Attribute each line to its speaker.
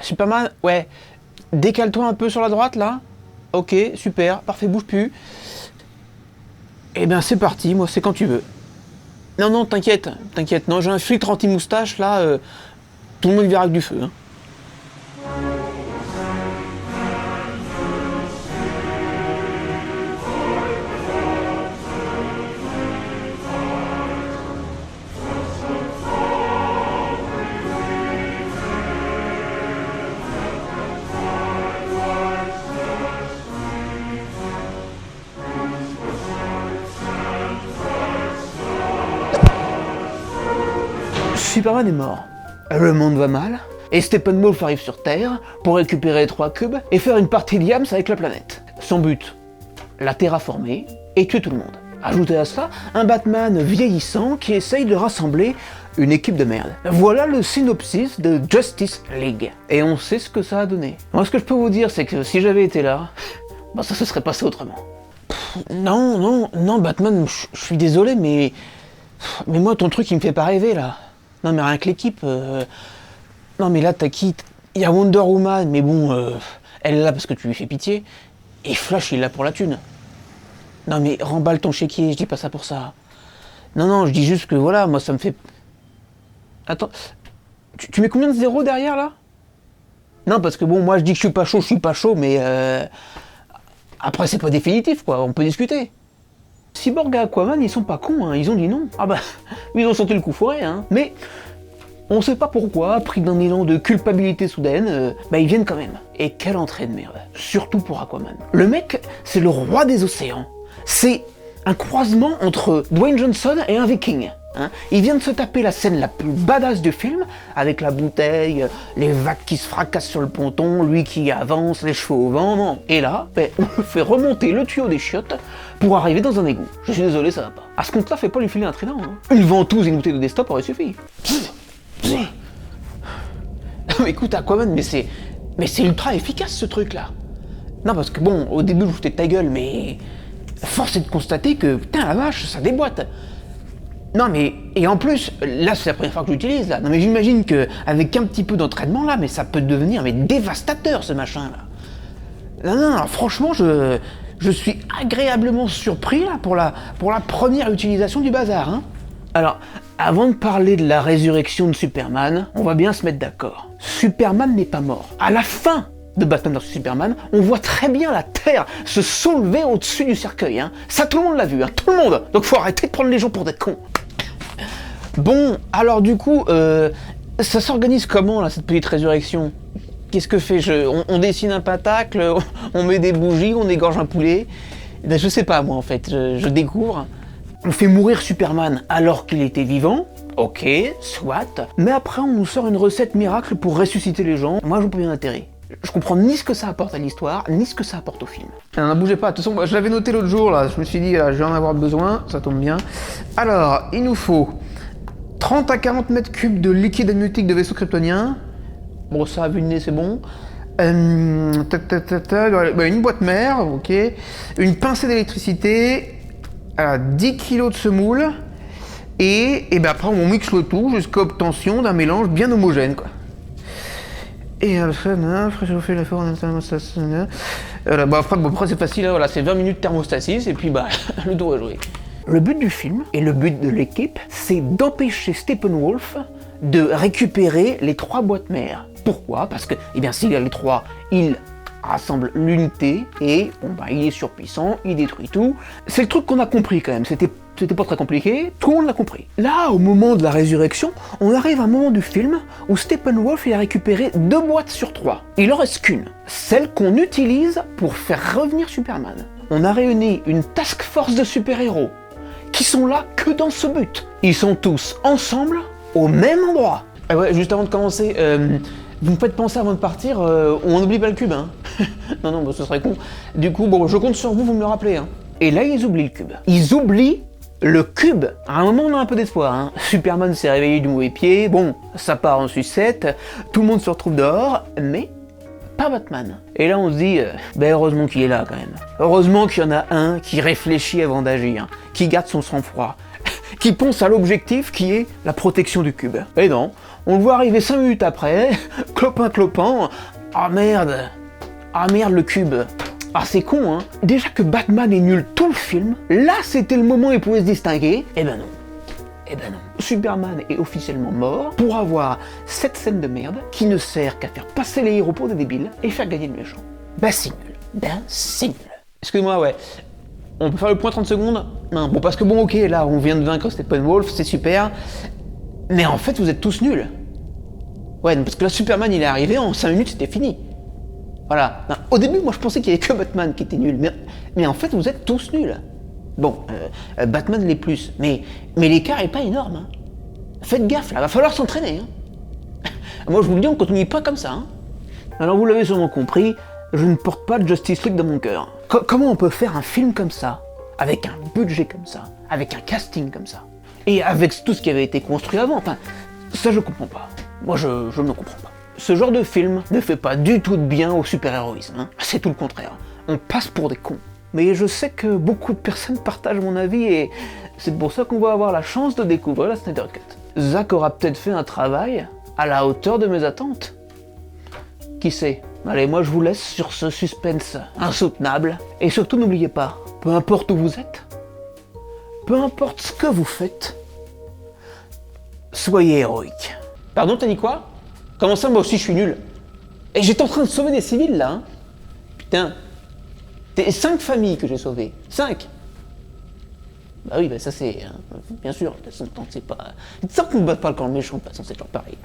Speaker 1: Superman, ouais. Décale-toi un peu sur la droite, là. Ok, super, parfait, bouge plus. Eh ben, c'est parti, moi, c'est quand tu veux. Non, non, t'inquiète, non, j'ai un filtre anti-moustache, là, tout le monde verra avec du feu, hein. Superman est mort. Le monde va mal, et Steppenwolf arrive sur Terre pour récupérer les 3 cubes et faire une partie de Yams avec la planète. Son but, la terraformer et tuer tout le monde. Ajoutez à cela un Batman vieillissant qui essaye de rassembler une équipe de merde. Voilà le synopsis de Justice League. Et on sait ce que ça a donné. Moi, ce que je peux vous dire, c'est que si j'avais été là, bah ça se serait passé autrement. Non, Batman, je suis désolé, mais moi, ton truc, il me fait pas rêver, là. Non, mais rien que l'équipe... Non, mais là, t'as qui? Il y a Wonder Woman, mais bon, elle est là parce que tu lui fais pitié. Et Flash, il est là pour la thune. Non, mais remballe ton chéquier, je dis pas ça pour ça. Non, je dis juste que, voilà, moi, ça me fait... Attends, tu mets combien de zéros derrière, là? Non, parce que bon, moi, je dis que je suis pas chaud, mais... Après, c'est pas définitif, quoi, on peut discuter. Cyborg et Aquaman, ils sont pas cons, hein. Ils ont dit non. Ah bah, ils ont senti le coup fourré, hein. Mais on sait pas pourquoi, pris d'un élan de culpabilité soudaine, bah ils viennent quand même. Et quelle entrée de merde. Surtout pour Aquaman. Le mec, c'est le roi des océans. C'est un croisement entre Dwayne Johnson et un viking. Hein. Il vient de se taper la scène la plus badass du film, avec la bouteille, les vagues qui se fracassent sur le ponton, lui qui avance, les cheveux au vent, non. Et là, ben, on le fait remonter le tuyau des chiottes pour arriver dans un égout. Je suis désolé, ça va pas. À ce compte-là, fait pas lui filer un trident. Hein. Une ventouse et une bouteille de Destop aurait suffi. Non mais écoute, Aquaman, mais c'est ultra efficace ce truc-là. Non, parce que bon, au début, je foutais de ta gueule, mais force est de constater que, putain, la vache, ça déboîte. Non mais, et en plus, là c'est la première fois que je l'utilise là, non mais j'imagine qu'avec un petit peu d'entraînement là, mais ça peut devenir mais dévastateur ce machin là. Non, franchement je suis agréablement surpris là pour la première utilisation du bazar, hein. Alors, avant de parler de la résurrection de Superman, on va bien se mettre d'accord. Superman n'est pas mort. À la fin de Batman vs Superman, on voit très bien la Terre se soulever au-dessus du cercueil, hein. Ça tout le monde l'a vu, hein, tout le monde. Donc faut arrêter de prendre les gens pour des cons. Bon, alors du coup, ça s'organise comment là, cette petite résurrection? Qu'est-ce que fait on dessine un pentacle, on met des bougies, on égorge un poulet? Je sais pas moi en fait, je découvre. On fait mourir Superman alors qu'il était vivant, ok, soit. Mais après on nous sort une recette miracle pour ressusciter les gens. Moi je vois pas bien l'intérêt. Je comprends ni ce que ça apporte à l'histoire, ni ce que ça apporte au film. Non, bougez pas, de toute façon, je l'avais noté l'autre jour là, je me suis dit, là, je vais en avoir besoin, ça tombe bien. Alors, il nous faut 30 à 40 mètres cubes de liquide amniotique de vaisseau kryptonien. Bon, ça, vu le nez, c'est bon. Une boîte mère, ok. Une pincée d'électricité. 10 kg de semoule. Et ben après, on mixe le tout jusqu'à obtention d'un mélange bien homogène, quoi. Et après, chauffer la forme après c'est facile, voilà, c'est 20 minutes thermostasis et puis bah, le tour est joué. Le but du film, et le but de l'équipe, c'est d'empêcher Steppenwolf de récupérer les 3 boîtes mères. Pourquoi? Parce que, eh bien, s'il a les 3, il rassemble l'unité, et bon, bah, il est surpuissant, il détruit tout. C'est le truc qu'on a compris quand même, c'était pas très compliqué, tout le monde l'a compris. Là, au moment de la résurrection, on arrive à un moment du film où Steppenwolf il a récupéré 2 boîtes sur 3. Il en reste qu'une, celle qu'on utilise pour faire revenir Superman. On a réuni une task force de super-héros qui sont là que dans ce but. Ils sont tous ensemble, au même endroit. Ah ouais, juste avant de commencer, vous me faites penser avant de partir, on n'oublie pas le cube, hein. non, bah, ce serait con. Du coup, bon, je compte sur vous, vous me le rappelez, hein. Et là, ils oublient le cube. Ils oublient le cube. À un moment, on a un peu d'espoir, hein. Superman s'est réveillé du mauvais pied, bon, ça part en sucette, tout le monde se retrouve dehors, mais pas Batman. Et là, on se dit, ben heureusement qu'il est là, quand même. Heureusement qu'il y en a un qui réfléchit avant d'agir, qui garde son sang-froid, qui pense à l'objectif qui est la protection du cube. Et non, On le voit arriver 5 minutes après, clopin, ah merde, le cube. Ah c'est con hein. Déjà que Batman est nul tout le film, là c'était le moment où il pouvait se distinguer, eh ben non. Superman est officiellement mort pour avoir cette scène de merde qui ne sert qu'à faire passer les héros pour des débiles et faire gagner le méchant. Bah c'est nul. Excuse-moi, ouais. On peut faire le point 30 secondes? Non, bon parce que bon ok, là on vient de vaincre Steppenwolf, c'est super. Mais en fait vous êtes tous nuls. Ouais, parce que là Superman il est arrivé, en 5 minutes c'était fini. Voilà. Non, au début moi je pensais qu'il y avait que Batman qui était nul, mais en fait vous êtes tous nuls. Bon, Batman l'est plus, mais l'écart est pas énorme. Hein. Faites gaffe là, va falloir s'entraîner. Hein. Moi je vous le dis, on continue pas comme ça. Hein. Alors vous l'avez sûrement compris, je ne porte pas de Justice League dans mon cœur. Comment on peut faire un film comme ça, avec un budget comme ça, avec un casting comme ça, et avec tout ce qui avait été construit avant, enfin, ça je comprends pas. Moi je ne comprends pas. Ce genre de film ne fait pas du tout de bien au super-héroïsme. Hein. C'est tout le contraire. On passe pour des cons. Mais je sais que beaucoup de personnes partagent mon avis et c'est pour ça qu'on va avoir la chance de découvrir la Snyder Cut. Zack aura peut-être fait un travail à la hauteur de mes attentes. Qui sait? Allez, moi je vous laisse sur ce suspense insoutenable. Et surtout n'oubliez pas, peu importe où vous êtes, peu importe ce que vous faites, soyez héroïque. Pardon, t'as dit quoi? Comment ça, moi aussi je suis nul? Et j'étais en train de sauver des civils là, hein. Putain. C'est 5 familles que j'ai sauvées. 5. Bah oui, bah ça c'est... bien sûr, de toute façon, c'est pas... C'est ça qu'on ne bat pas quand le méchant passe, c'est toujours pareil.